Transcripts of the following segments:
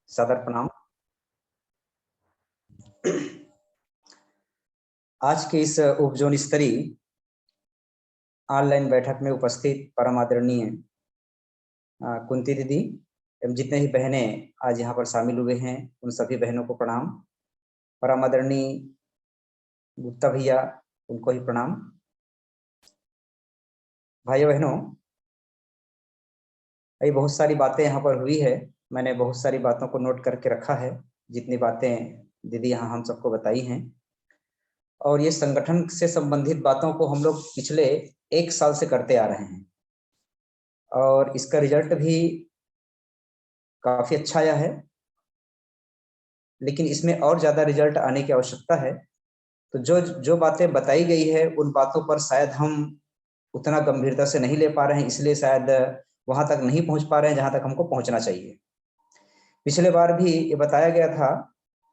सादर प्रणाम। आज के इस उपजोन स्तरीय ऑनलाइन बैठक में उपस्थित परम आदरणीय कुंती दीदी एवं जितने ही बहनें आज यहाँ पर शामिल हुए हैं उन सभी बहनों को प्रणाम। परम आदरणीय गुप्ता भैया उनको ही प्रणाम। भाइयों बहनों, अभी बहुत सारी बातें यहाँ पर हुई है। मैंने बहुत सारी बातों को नोट करके रखा है, जितनी बातें दीदी यहाँ हम सबको बताई हैं। और ये संगठन से संबंधित बातों को हम लोग पिछले 1 साल से करते आ रहे हैं और इसका रिजल्ट भी काफी अच्छा आया है, लेकिन इसमें और ज्यादा रिजल्ट आने की आवश्यकता है। तो जो जो बातें बताई गई है उन बातों पर शायद हम उतना गंभीरता से नहीं ले पा रहे हैं, इसलिए शायद वहां तक नहीं पहुंच पा रहे हैं जहां तक हमको पहुंचना चाहिए। पिछले बार भी ये बताया गया था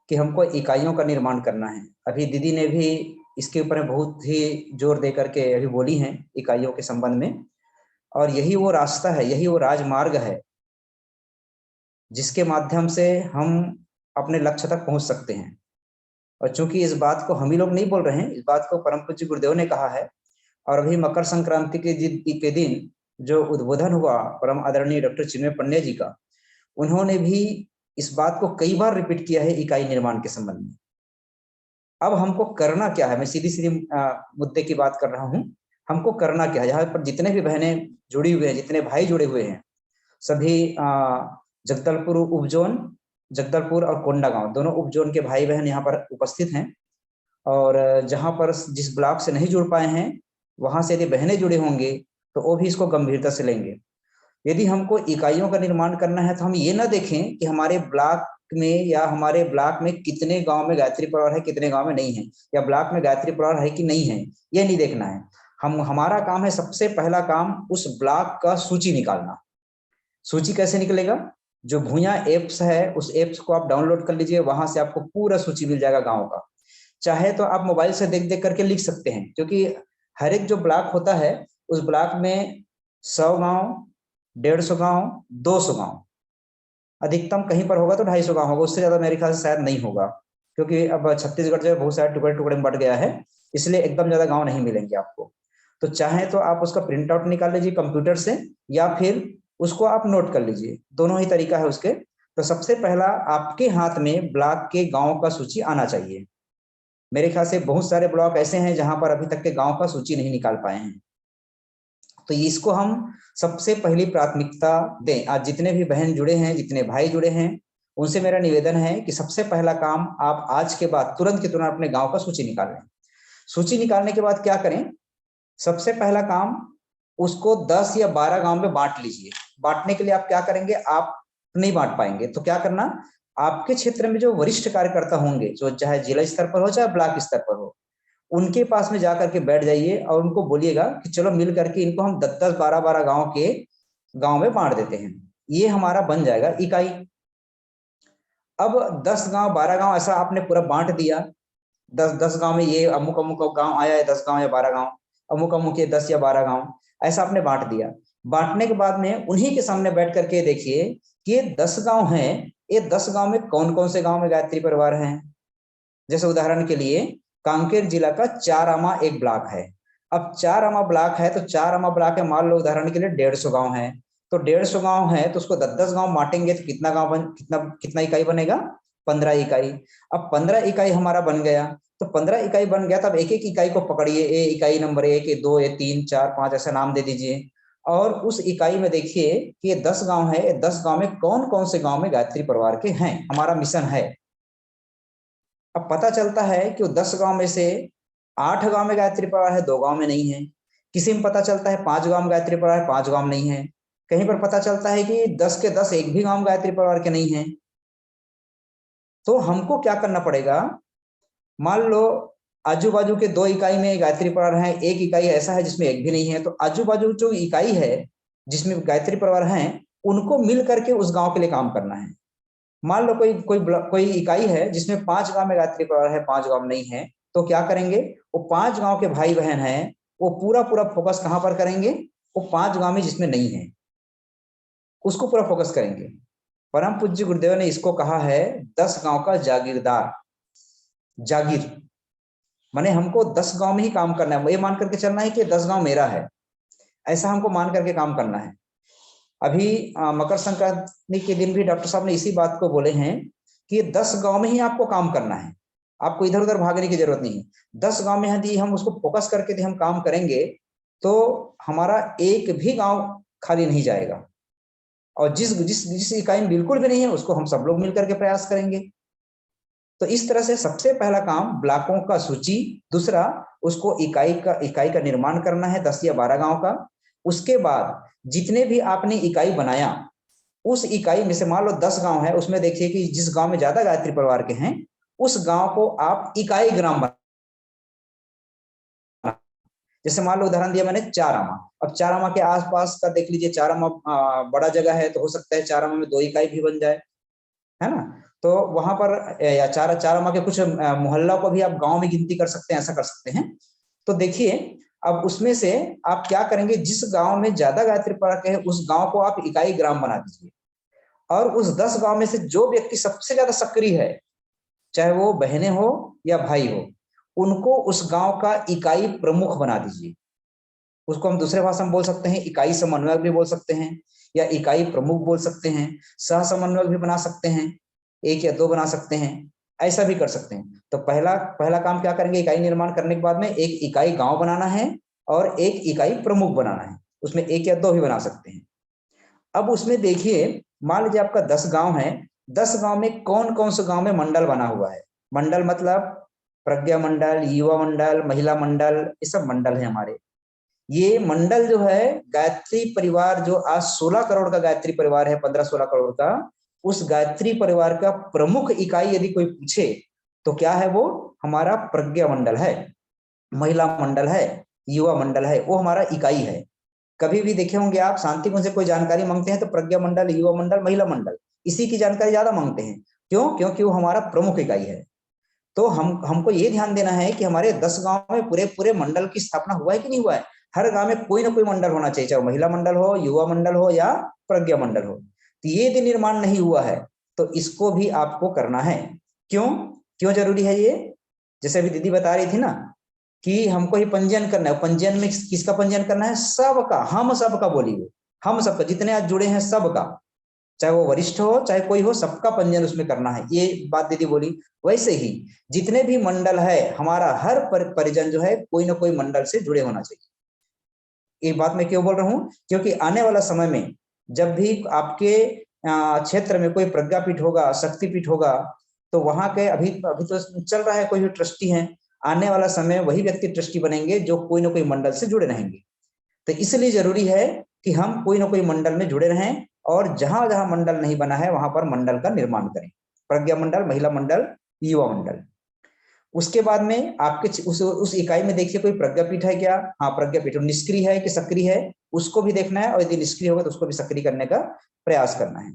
कि हमको इकाइयों का निर्माण करना है। अभी दीदी ने भी इसके ऊपर बहुत ही जोर दे करके अभी बोली हैं इकाइयों के संबंध में, और यही वो रास्ता है, यही वो राजमार्ग है जिसके माध्यम से हम अपने लक्ष्य तक पहुंच सकते हैं। और चूंकि इस बात को हम ही लोग नहीं बोल रहे हैं, इस बात को परम पूज्य गुरुदेव ने कहा है। और अभी मकर संक्रांति के दिन जो उद्बोधन हुआ परम आदरणीय डॉक्टर चिन्मय पंड्या जी का, उन्होंने भी इस बात को कई बार रिपीट किया है इकाई निर्माण के संबंध में। अब हमको करना क्या है, मैं सीधी सीधी मुद्दे की बात कर रहा हूं। हमको करना क्या है, यहाँ पर जितने भी बहनें जुड़ी हुए हैं, जितने भाई जुड़े हुए हैं, सभी जगदलपुर उपजोन, जगदलपुर और कोंडागांव दोनों उपजोन के भाई बहन यहाँ पर उपस्थित हैं। और जहां पर जिस ब्लॉक से नहीं जुड़ पाए हैं वहां से यदि बहनें जुड़े होंगे तो वो भी इसको गंभीरता से लेंगे। यदि हमको इकाइयों का निर्माण करना है तो हम ये ना देखें कि हमारे ब्लॉक में या हमारे ब्लॉक में कितने गांव में गायत्री परिवार है, कितने गांव में नहीं है, या ब्लॉक में गायत्री परिवार है कि नहीं है, ये नहीं देखना है। हमारा काम है, सबसे पहला काम उस ब्लॉक का सूची निकालना। सूची कैसे निकलेगा? जो भूया एप्स है उस एप्स को आप डाउनलोड कर लीजिए, वहां से आपको पूरा सूची मिल जाएगा गाँव का। चाहे तो आप मोबाइल से देख देख करके लिख सकते हैं, क्योंकि हर एक जो ब्लॉक होता है उस ब्लॉक में 100 गांव, 150 गांव, 200 गांव, अधिकतम कहीं पर होगा तो 250 गांव होगा, उससे ज्यादा मेरे ख्याल से शायद नहीं होगा, क्योंकि अब छत्तीसगढ़ जो है बहुत सारे टुकड़े टुकड़े में बढ़ गया है, इसलिए एकदम ज्यादा गांव नहीं मिलेंगे आपको। तो चाहे तो आप उसका प्रिंट आउट निकाल लीजिए कंप्यूटर से, या फिर उसको आप नोट कर लीजिए, दोनों ही तरीका है उसके। तो सबसे पहला आपके हाथ में ब्लॉक के गांव का सूची आना चाहिए। मेरे ख्याल से बहुत सारे ब्लॉक ऐसे हैं जहां पर अभी तक के गांव का सूची नहीं निकाल पाए हैं, तो इसको हम सबसे पहली प्राथमिकता दें। आज जितने भी बहन जुड़े हैं, जितने भाई जुड़े हैं, उनसे मेरा निवेदन है कि सबसे पहला काम आप आज के बाद तुरंत के तुरंत अपने गांव का सूची निकाल लें। सूची निकालने के बाद क्या करें? सबसे पहला काम, उसको 10 या 12 गांव में बांट लीजिए। बांटने के लिए आप क्या करेंगे? आप नहीं बांट पाएंगे तो क्या करना, आपके क्षेत्र में जो वरिष्ठ कार्यकर्ता होंगे, जो चाहे जिला स्तर पर हो चाहे ब्लॉक स्तर पर हो, उनके पास में जाकर के बैठ जाइए और उनको बोलिएगा कि चलो मिल करके इनको हम 10-10, 12-12 गांव के गांव में बांट देते हैं। ये हमारा बन जाएगा इकाई। अब 10 गांव 12 गांव ऐसा आपने पूरा बांट दिया। 10-10 गांव में ये अमुक अमुक गांव आया है, 10 गांव या 12 गांव, अमुक अमुक ये 10 या 12 गांव, ऐसा आपने बांट दिया। बांटने के बाद में उन्हीं के सामने बैठ करके देखिए कि ये 10 गांव हैं, ये 10 गांव में कौन कौन से गांव में गायत्री परिवार हैं। जैसे उदाहरण के लिए कांकेर जिला का चारामा एक ब्लॉक है। अब चारामा ब्लॉक है तो चारामा ब्लॉक है, मान लो उदाहरण के लिए 150 गांव है, तो 150 गांव है तो उसको 10-10 गांव बांटेंगे तो कितना गांव कितना इकाई बनेगा? 15 इकाई। अब 15 इकाई हमारा बन गया, तो 15 इकाई बन गया, तब एक एक इकाई को पकड़िए, ए इकाई नंबर 1, ए 2, ए 3, 4, 5 ऐसा नाम दे दीजिए। और उस इकाई में देखिए कि ये 10 गांव है, 10 गांव में कौन कौन से गांव में गायत्री परिवार के हैं, हमारा मिशन है। अब पता चलता है कि वो 10 गांव में से 8 गांव में गायत्री परिवार है, 2 गांव में नहीं है। किसी में पता चलता है 5 गांव में गायत्री परिवार है, 5 गांव में नहीं है। कहीं पर पता चलता है कि 10 के 10 एक भी गांव में गायत्री परिवार के नहीं है। तो हमको क्या करना पड़ेगा? मान लो आजू बाजू के 2 इकाई में गायत्री परिवार है, एक इकाई ऐसा है जिसमें एक भी नहीं है, तो आजू बाजू जो इकाई है जिसमें गायत्री परिवार है, उनको मिल करके उस गांव के लिए काम करना है। मान लो कोई इकाई है जिसमें 5 गांव में गायत्री परिवार है, 5 गांव नहीं है, तो क्या करेंगे? वो 5 गांव के भाई बहन हैं, वो पूरा पूरा फोकस कहां पर करेंगे? वो 5 गांव में जिसमें नहीं है उसको पूरा फोकस करेंगे। परम पूज्य गुरुदेव ने इसको कहा है 10 गांव का जागीरदार। जागीर माने हमको 10 गांव में ही काम करना है, ये मान करके चलना है कि 10 गांव मेरा है, ऐसा हमको मान करके काम करना है। अभी मकर संक्रांति के दिन भी डॉक्टर साहब ने इसी बात को बोले हैं कि 10 गांव में ही आपको काम करना है, आपको इधर उधर भागने की जरूरत नहीं है। 10 गांव में यदि हम उसको फोकस करके यदि हम काम करेंगे तो हमारा एक भी गांव खाली नहीं जाएगा, और जिस जिस जिस इकाई में बिल्कुल भी नहीं है उसको हम सब लोग मिलकर के प्रयास करेंगे। तो इस तरह से सबसे पहला काम ब्लॉकों का सूची, दूसरा उसको इकाई का निर्माण करना है 10 या 12 गांव का। उसके बाद जितने भी आपने इकाई बनाया उस इकाई में से मान लो 10 गांव है, उसमें देखिए कि जिस गांव में ज्यादा गायत्री परिवार के हैं उस गांव को आप इकाई ग्राम बना, जैसे मान लो उदाहरण दिया मैंने चारामा, अब चारामा के आसपास का देख लीजिए, चारामा बड़ा जगह है तो हो सकता है चारामा में 2 इकाई भी बन जाए, है ना। तो वहां पर या चारामा के कुछ मोहल्ला को भी आप गांव में गिनती कर सकते हैं, ऐसा कर सकते हैं। तो देखिए अब उसमें से आप क्या करेंगे, जिस गांव में ज्यादा गायत्री परिवार के हैं उस गांव को आप इकाई ग्राम बना दीजिए, और उस 10 गांव में से जो व्यक्ति सबसे ज्यादा सक्रिय है, चाहे वो बहनें हो या भाई हो, उनको उस गांव का इकाई प्रमुख बना दीजिए। उसको हम दूसरे भाषा में बोल सकते हैं, इकाई समन्वयक भी बोल सकते हैं, या इकाई प्रमुख बोल सकते हैं, सह समन्वयक भी बना सकते हैं, 1 या 2 बना सकते हैं, ऐसा भी कर सकते हैं। तो पहला काम क्या करेंगे, इकाई निर्माण करने के बाद में एक इकाई गांव बनाना है और एक इकाई प्रमुख बनाना है, उसमें 1 या 2 भी बना सकते हैं। अब उसमें देखिए मान लीजिए आपका 10 गांव है, 10 गांव में कौन कौन से गांव में मंडल बना हुआ है। मंडल मतलब प्रज्ञा मंडल, युवा मंडल, महिला मंडल, ये सब मंडल है हमारे। ये मंडल जो है गायत्री परिवार, जो आज 16 करोड़ का गायत्री परिवार है, 15-16 करोड़ का, उस गायत्री परिवार का प्रमुख इकाई यदि कोई पूछे तो क्या है, वो हमारा प्रज्ञा मंडल है, महिला मंडल है, युवा मंडल है, वो हमारा इकाई है। कभी भी देखे होंगे आप शांति कुंज से कोई जानकारी मांगते हैं तो प्रज्ञा मंडल, युवा मंडल, महिला मंडल, इसी की जानकारी ज्यादा मांगते हैं। क्यों? क्योंकि वो हमारा प्रमुख इकाई है। तो हमको ये ध्यान देना है कि हमारे 10 गांव में पूरे पूरे मंडल की स्थापना हुआ है कि नहीं हुआ है। हर गांव में कोई ना कोई मंडल होना चाहिए, चाहे महिला मंडल हो, युवा मंडल हो या प्रज्ञा मंडल हो। तो ये यदि निर्माण नहीं हुआ है तो इसको भी आपको करना है। क्यों क्यों जरूरी है ये? जैसे अभी दीदी बता रही थी ना कि हमको ही पंजीयन करना है। पंजीयन में किसका पंजीयन करना है? सबका, हम सबका बोलिए, हम सबका, जितने आज जुड़े हैं सबका, चाहे वो वरिष्ठ हो चाहे कोई हो, सबका पंजीयन उसमें करना है, ये बात दीदी बोली। वैसे ही जितने भी मंडल है हमारा, हर परिजन जो है कोई ना कोई मंडल से जुड़े होना चाहिए। ये बात मैं क्यों बोल रहा हूँ? क्योंकि आने वाला समय में जब भी आपके क्षेत्र में कोई प्रज्ञापीठ होगा, शक्तिपीठ होगा, तो वहां के अभी अभी तो चल रहा है, कोई भी ट्रस्टी है, आने वाला समय वही व्यक्ति ट्रस्टी बनेंगे जो कोई ना कोई मंडल से जुड़े रहेंगे। तो इसलिए जरूरी है कि हम कोई ना कोई मंडल में जुड़े रहें, और जहां जहां मंडल नहीं बना है वहां पर मंडल का निर्माण करें, प्रज्ञा मंडल, महिला मंडल, युवा मंडल। उसके बाद में आपके उस इकाई में देखिए कोई प्रज्ञापीठ है क्या? हाँ, प्रज्ञापीठ निष्क्रिय है कि सक्रिय है, उसको भी देखना है, और यदि निष्क्रिय होगा तो उसको भी सक्रिय करने का प्रयास करना है।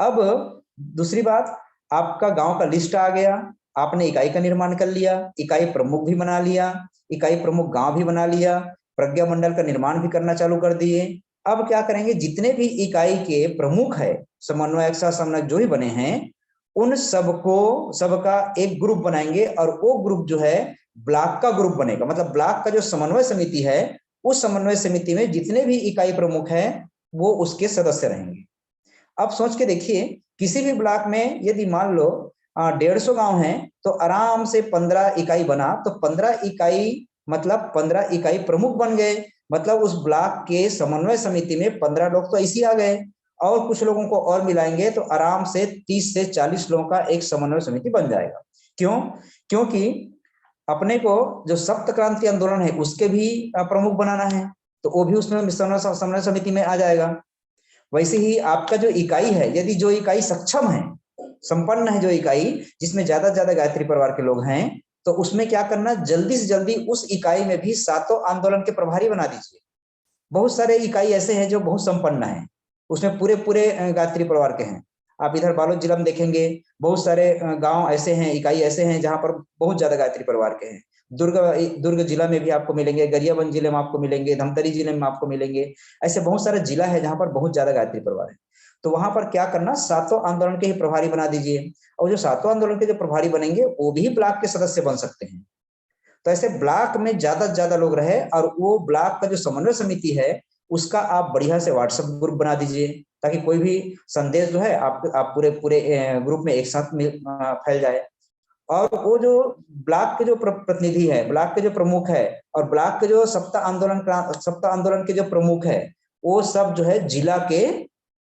अब दूसरी बात, आपका गांव का लिस्ट आ गया, आपने इकाई का निर्माण कर लिया, इकाई प्रमुख भी बना लिया, इकाई प्रमुख गांव भी बना लिया, प्रज्ञा मंडल का निर्माण भी करना चालू कर दिए। अब क्या करेंगे, जितने भी इकाई के प्रमुख है, समन्वयक, सह समन्वयक जो भी बने हैं, उन सबका एक ग्रुप बनाएंगे, और वो ग्रुप जो है ब्लॉक का ग्रुप बनेगा। मतलब ब्लॉक का जो समन्वय समिति है, उस समन्वय समिति में जितने भी इकाई प्रमुख है वो उसके सदस्य रहेंगे। अब सोच के देखिए, किसी भी ब्लॉक में यदि मान लो 150 गांव है तो आराम से 15 इकाई बना, तो 15 इकाई मतलब 15 इकाई प्रमुख बन गए। मतलब उस ब्लॉक के समन्वय समिति में 15 लोग तो ऐसे ही आ गए, और कुछ लोगों को और मिलाएंगे तो आराम से 30 से 40 लोगों का एक समन्वय समिति बन जाएगा। क्यों? क्योंकि अपने को जो सप्त क्रांति आंदोलन है उसके भी प्रमुख बनाना है, तो वो भी उसमें समन्वय समिति में आ जाएगा। वैसे ही आपका जो इकाई है, यदि जो इकाई सक्षम है, संपन्न है, जो इकाई जिसमें ज्यादा ज्यादा गायत्री परिवार के लोग हैं, तो उसमें क्या करना, जल्दी से जल्दी उस इकाई में भी 7 आंदोलन के प्रभारी बना दीजिए। बहुत सारे इकाई ऐसे हैं जो बहुत संपन्न है, उसमें पूरे पूरे गायत्री परिवार के हैं। आप इधर बालोद जिला में देखेंगे, बहुत सारे गांव ऐसे हैं, इकाई ऐसे हैं जहां पर बहुत ज्यादा गायत्री परिवार के हैं। दुर्ग जिला में भी आपको मिलेंगे, गरियाबंद जिले में आपको मिलेंगे, धमतरी जिले में आपको मिलेंगे। ऐसे बहुत सारे जिला है जहां पर बहुत ज्यादा गायत्री परिवार है। तो वहां पर क्या करना, सातों आंदोलन के ही प्रभारी बना दीजिए, और जो सातों आंदोलन के जो प्रभारी बनेंगे वो भी ब्लॉक के सदस्य बन सकते हैं। तो ऐसे ब्लॉक में ज्यादा से ज्यादा लोग रहे, और वो ब्लॉक का जो समन्वय समिति है उसका आप बढ़िया से व्हाट्सएप ग्रुप बना दीजिए, ताकि कोई भी संदेश जो है आप पूरे पूरे ग्रुप में एक साथ फैल जाए। और वो जो ब्लॉक के जो प्रतिनिधि है, ब्लॉक के जो प्रमुख है, और ब्लॉक के जो सप्ताह आंदोलन के जो प्रमुख है, वो सब जो है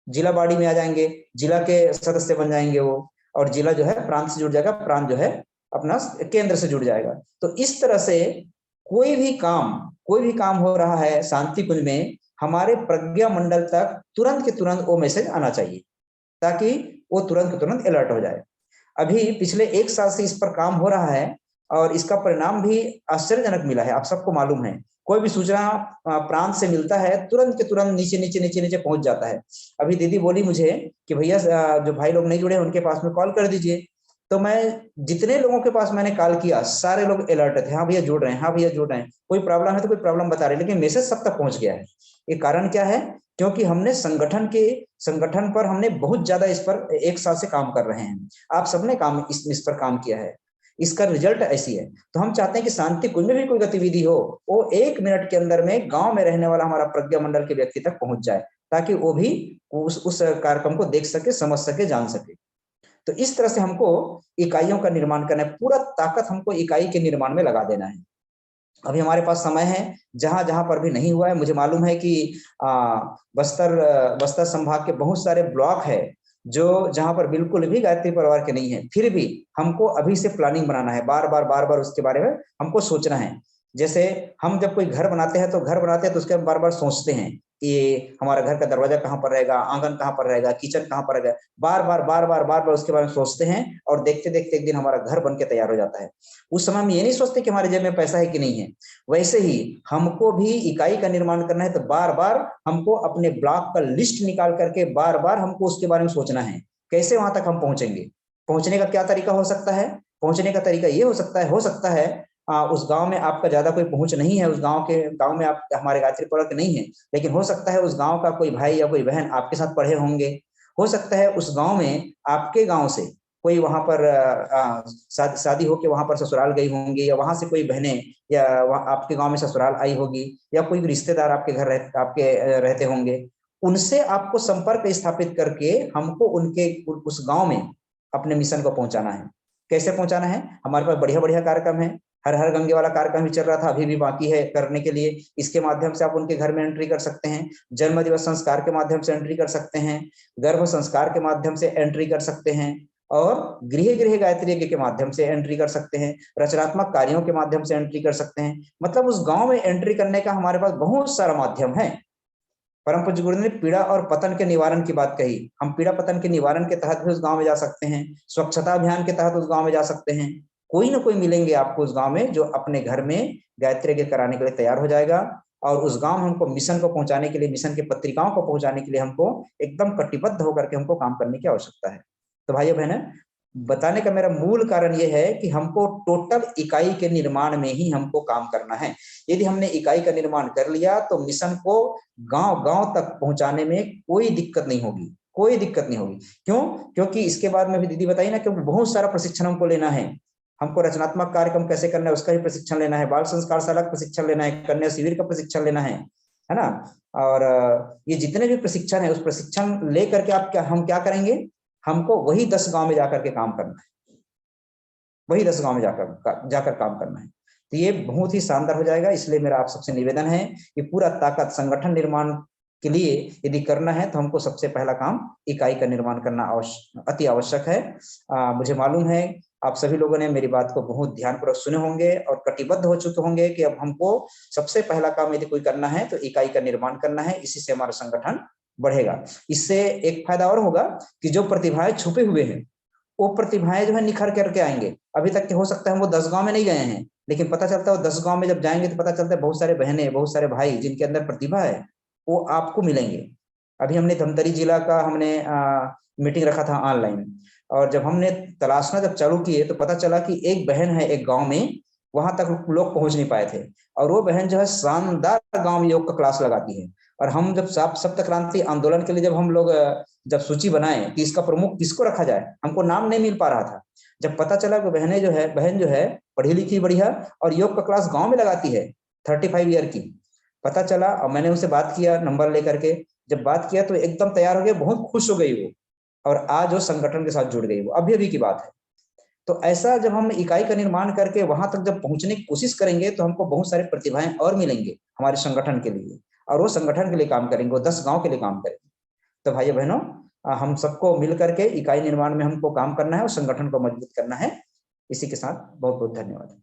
जिला बाड़ी में आ जाएंगे, जिला के सदस्य बन जाएंगे वो, और जिला जो है प्रांत से जुड़ जाएगा, प्रांत जो है अपना केंद्र से जुड़ जाएगा। तो इस तरह से कोई भी काम हो रहा है शांति कुंज में, हमारे प्रज्ञा मंडल तक तुरंत के तुरंत वो मैसेज आना चाहिए, ताकि वो तुरंत के तुरंत अलर्ट हो जाए। अभी पिछले 1 साल से इस पर काम हो रहा है, और इसका परिणाम भी आश्चर्यजनक मिला है। आप सबको मालूम है, कोई भी सूचना प्रांत से मिलता है, तुरंत के तुरंत नीचे नीचे नीचे नीचे पहुंच जाता है। अभी दीदी बोली मुझे कि भैया जो भाई लोग नहीं जुड़े उनके पास में कॉल कर दीजिए। तो मैं जितने लोगों के पास मैंने कॉल किया, सारे लोग अलर्ट थे, हाँ भैया जुड़ रहे हैं, हाँ भैया जुड़ रहे हैं, कोई प्रॉब्लम है तो कोई प्रॉब्लम बता रहे हैं, लेकिन मैसेज सब तक पहुंच गया है। ये कारण क्या है? क्योंकि हमने संगठन पर हमने बहुत ज्यादा इस पर 1 साल से काम कर रहे हैं। आप सबने इस पर काम किया है, इसका रिजल्ट ऐसी है। तो हम चाहते हैं कि शांति कुंज में भी कोई गतिविधि हो, वो 1 मिनट के अंदर में गांव में रहने वाला हमारा प्रज्ञा मंडल के व्यक्ति तक पहुंच जाए, ताकि वो भी उस कार्यक्रम को देख सके, समझ सके, जान सके। तो इस तरह से हमको इकाइयों का निर्माण करना है, पूरा ताकत हमको इकाई के निर्माण में लगा देना है। अभी हमारे पास समय है, जहां जहां पर भी नहीं हुआ है, मुझे मालूम है कि बस्तर संभाग के बहुत सारे ब्लॉक है जो जहां पर बिल्कुल भी गायत्री परिवार के नहीं है, फिर भी हमको अभी से प्लानिंग बनाना है, बार बार उसके बारे में हमको सोचना है। जैसे हम जब कोई घर बनाते हैं तो उसके बार बार सोचते हैं कि हमारा घर का दरवाजा कहाँ पर रहेगा, आंगन कहाँ पर रहेगा, किचन कहाँ पर रहेगा, बार बार उसके बारे में सोचते हैं, और देखते देखते एक दिन हमारा घर बन के तैयार हो जाता है। उस समय हम ये नहीं सोचते कि हमारे जेब में पैसा है कि नहीं है। वैसे ही हमको भी इकाई का निर्माण करना है, तो बार बार हमको अपने ब्लॉक का लिस्ट निकाल करके बार बार हमको उसके बारे में सोचना है, कैसे वहां तक हम पहुंचेंगे। पहुंचने का क्या तरीका हो सकता है? पहुंचने का तरीका ये हो सकता है उस गांव में आपका ज्यादा कोई पहुंच नहीं है, उस गांव में आप हमारे गायत्री परिवार के नहीं है, लेकिन हो सकता है उस गांव का कोई भाई या कोई बहन आपके साथ पढ़े होंगे। हो सकता है उस गांव में आपके गांव से कोई वहां पर शादी होके वहां पर ससुराल गई होंगी, या वहां से कोई बहनें या आपके गांव में ससुराल आई होगी, या कोई रिश्तेदार आपके घर रहते होंगे। उनसे आपको संपर्क स्थापित करके हमको उनके उस गांव में अपने मिशन को पहुंचाना है। कैसे पहुंचाना है? हमारे पास बढ़िया बढ़िया कार्यक्रम है। हर हर गंगे वाला कार्यक्रम भी चल रहा था, अभी भी बाकी है करने के लिए। इसके माध्यम से आप उनके घर में एंट्री कर सकते हैं, जन्म दिवस संस्कार के माध्यम से एंट्री कर सकते हैं, गर्भ संस्कार के माध्यम से एंट्री कर सकते हैं, और गृह गृह गायत्री यज्ञ के माध्यम से एंट्री कर सकते हैं, रचनात्मक कार्यों के माध्यम से एंट्री कर सकते हैं। मतलब उस गांव में एंट्री करने का हमारे पास बहुत सारा माध्यम है। परम पूज्य गुरु ने पीड़ा और पतन के निवारण की बात कही, हम पीड़ा पतन के निवारण के तहत भी उस गांव में जा सकते हैं, स्वच्छता अभियान के तहत उस गांव में जा सकते हैं। कोई ना कोई मिलेंगे आपको उस गांव में जो अपने घर में गायत्री यज्ञ कराने के लिए तैयार हो जाएगा। और उस गांव में हमको मिशन को पहुंचाने के लिए, मिशन की पत्रिकाओं को पहुंचाने के लिए हमको एकदम कटिबद्ध होकर के हमको काम करने की आवश्यकता है। तो भाइयों बहनों, बताने का मेरा मूल कारण यह है कि हमको टोटल इकाई के निर्माण में ही हमको काम करना है। यदि हमने इकाई का निर्माण कर लिया तो मिशन को गांव गांव तक पहुंचाने में कोई दिक्कत नहीं होगी, कोई दिक्कत नहीं होगी। क्यों? क्योंकि इसके बाद में भी दीदी बताई ना, क्योंकि बहुत सारा प्रशिक्षण हमको लेना है। हमको रचनात्मक कार्यक्रम कैसे करना है उसका भी प्रशिक्षण लेना है, बाल संस्कार शाला का प्रशिक्षण लेना है, कन्या शिविर का प्रशिक्षण लेना है ना। और ये जितने भी प्रशिक्षण है, उस प्रशिक्षण लेकर के हम क्या करेंगे? हमको वही 10 गांव में जाकर के काम करना है, वही 10 गांव में जाकर काम करना है। तो ये बहुत ही शानदार हो जाएगा। इसलिए मेरा आप सबसे निवेदन है कि पूरा ताकत संगठन निर्माण के लिए यदि करना है तो हमको सबसे पहला काम इकाई का निर्माण करना अति आवश्यक है। मुझे मालूम है आप सभी लोगों ने मेरी बात को बहुत ध्यानपूर्वक सुने होंगे और कटिबद्ध हो चुके होंगे कि अब हमको सबसे पहला काम यदि कोई करना है तो इकाई का निर्माण करना है। इसी से हमारा संगठन बढ़ेगा। इससे एक फायदा और होगा कि जो प्रतिभाएं छुपे हुए हैं वो प्रतिभाएं जो है निखर करके आएंगे। अभी तक हो सकता है वो 10 गांव में नहीं गए हैं, लेकिन पता चलता है वो 10 गांव में जब जाएंगे तो पता चलता है बहुत सारे बहनें, बहुत सारे भाई जिनके अंदर प्रतिभा है वो आपको मिलेंगे। अभी हमने धमतरी जिला का मीटिंग रखा था ऑनलाइन, और जब हमने तलाशना जब चालू किए तो पता चला कि एक बहन है एक गांव में, वहां तक लोग पहुंच नहीं पाए थे, और वो बहन जो है शानदार गांव में योग का क्लास लगाती है। और हम जब सप्त क्रांति आंदोलन के लिए जब हम लोग जब सूची बनाए कि इसका प्रमुख किसको रखा जाए, हमको नाम नहीं मिल पा रहा था। जब पता चला कि बहन जो है पढ़ी लिखी बढ़िया और योग का क्लास गांव में लगाती है 35 ईयर की, पता चला और मैंने उनसे बात किया नंबर लेकर के। जब बात किया तो एकदम तैयार हो गए, बहुत खुश हो गई वो, और आज वो संगठन के साथ जुड़ गई। वो अभी अभी की बात है। तो ऐसा जब हम इकाई का निर्माण करके वहां तक जब पहुंचने की कोशिश करेंगे तो हमको बहुत सारे प्रतिभाएं और मिलेंगे हमारे संगठन के लिए, और वो संगठन के लिए काम करेंगे, वो 10 गांव के लिए काम करेंगे। तो भाइयों बहनों, हम सबको मिल करके इकाई निर्माण में हमको काम करना है और संगठन को मजबूत करना है। इसी के साथ बहुत बहुत धन्यवाद।